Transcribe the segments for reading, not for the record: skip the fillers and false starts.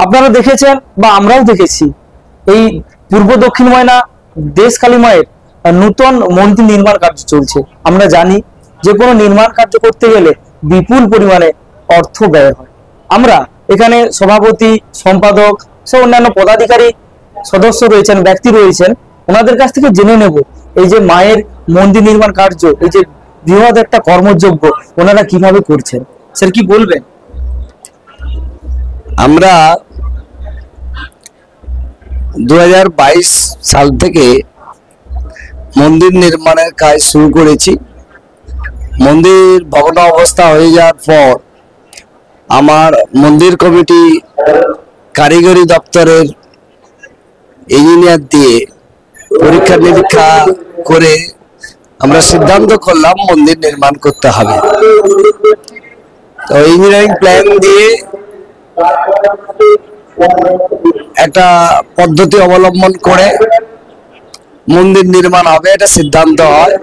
আপনারা দেখেছেন বা আমরাও দেখেছি, এই পূর্ব দক্ষিণ ময়না দেশ কালী মায়ের নূতন মন্দির নির্মাণ কার্য চলছে। আমরা জানি যে কোনো নির্মাণ কার্য করতে গেলে বিপুল পরিমাণে অর্থ ব্যয় হয়। আমরা এখানে সভাপতি, সম্পাদক সহ অন্যান্য পদাধিকারী সদস্য রয়েছেন, ব্যক্তি রয়েছেন, ওনাদের কাছ থেকে জেনে নেব এই যে মায়ের মন্দির নির্মাণ কার্য, এই যে বৃহৎ একটা কর্মযজ্ঞ ওনারা কিভাবে করছেন। স্যার কি বলবেন? আমরা 2022 সাল থেকে মন্দির নির্মাণের কাজ শুরু করেছি। মন্দির ভগ্ন অবস্থা হয়ে যাওয়ার পর আমার মন্দির কমিটি কারিগরি দপ্তরের ইঞ্জিনিয়ার দিয়ে পরীক্ষা নিরীক্ষা করে আমরা সিদ্ধান্ত করলাম মন্দির নির্মাণ করতে হবে। তো ইঞ্জিনিয়ারিং প্ল্যান দিয়ে একটা পদ্ধতি অবলম্বন করে মন্দির নির্মাণ হবে, এটা সিদ্ধান্ত হয়।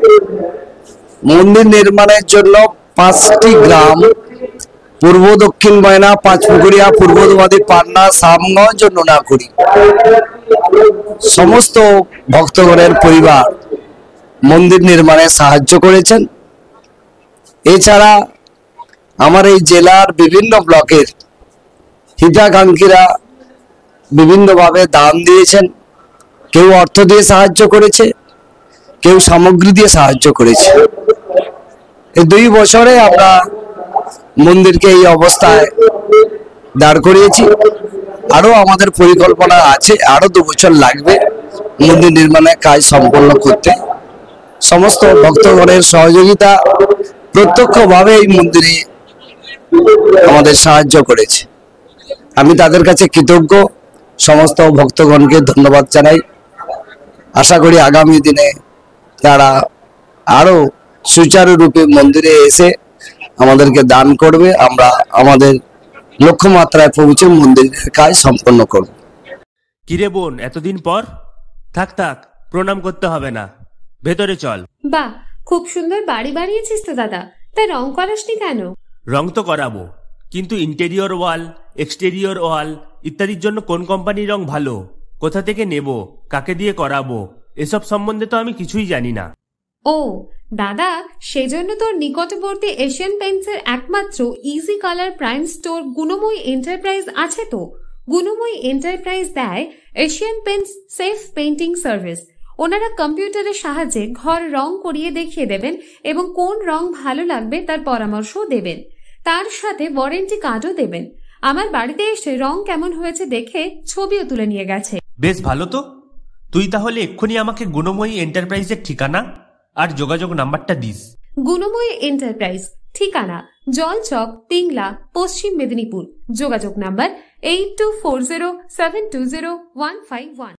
মন্দির নির্মাণের জন্য 5টি গ্রাম পূর্ব দক্ষিণ ময়না, পাঁচপুকুরিয়া, পূর্বদুমাদি, পান্না, সামগঞ্জ ও নোনাকুড়ি সমস্ত ভক্তগণের পরিবার মন্দির নির্মাণে সাহায্য করেছেন। এছাড়া আমার এই জেলার বিভিন্ন ব্লকের হিতাকাঙ্ক্ষীরা বিভিন্নভাবে দান দিয়েছেন। কেউ অর্থ দিয়ে সাহায্য করেছে, কেউ সামগ্রী দিয়ে সাহায্য করেছে। এই 2 বছরে আমরা মন্দিরকে এই অবস্থায় দাঁড় করিয়েছি। আরো আমাদের পরিকল্পনা আছে, আরো 2 বছর লাগবে মন্দির নির্মাণের কাজ সম্পন্ন করতে। সমস্ত ভক্তগণের সহযোগিতা প্রত্যক্ষভাবে এই মন্দিরে আমাদের সাহায্য করেছে। আমি তাদের কাছে কৃতজ্ঞ। সমস্ত ভক্তগণকে ধন্যবাদ জানাই। আশা করি আগামী দিনে তারা আরো সুচারুরূপে মন্দিরে এসে আমাদেরকে দান করবে। আমরা আমাদের লক্ষ্যমাত্রায় পৌঁছে মন্দিরের কাজ সম্পন্ন করব। কিরে বোন, এতদিন পর? থাক থাক, প্রণাম করতে হবে না, ভেতরে চল। বাহ, খুব সুন্দর বাড়ি বানিয়েছিস তো দাদা, তাই রং করাসনি কেন? রং তো করাবো, কিন্তু ইন্টেরিয়র ওয়াল, এক্সটেরিয়র ওয়াল ইত্যাদির জন্য কোন কোম্পানির রং ভালো, কোথা থেকে নেব, কাকে দিয়ে করাবো, এসব সম্বন্ধে তো আমি কিছুই জানি না। ও দাদা, সেজন্য তোর নিকটবর্তী এশিয়ান পেইন্টসের একমাত্র easy colour prime store Gunamoyee enterprise আছে তো। গুণময়ী এন্টারপ্রাইজ দেয় Asian Paints safe painting service. ওনারা কম্পিউটারের সাহায্যে ঘর রং করিয়ে দেখিয়ে দেবেন এবং কোন রং ভালো লাগবে তার পরামর্শও দেবেন। তার সাথে ওয়ারেন্টি কার্ডও দেবেন। আমার বাড়িতে এসে রং কেমন হয়েছে দেখে ছবিও তুলে নিয়ে গেছে। বেশ ভালো তো। তুই তাহলে এক্ষুনি আমাকে গুণময়ী এন্টারপ্রাইজের ঠিকানা আর যোগাযোগ নাম্বারটা দিস। গুণময়ী এন্টারপ্রাইজ, ঠিকানা জলচক, পিংলা, পশ্চিম মেদিনীপুর। যোগাযোগ নাম্বার 8240720151।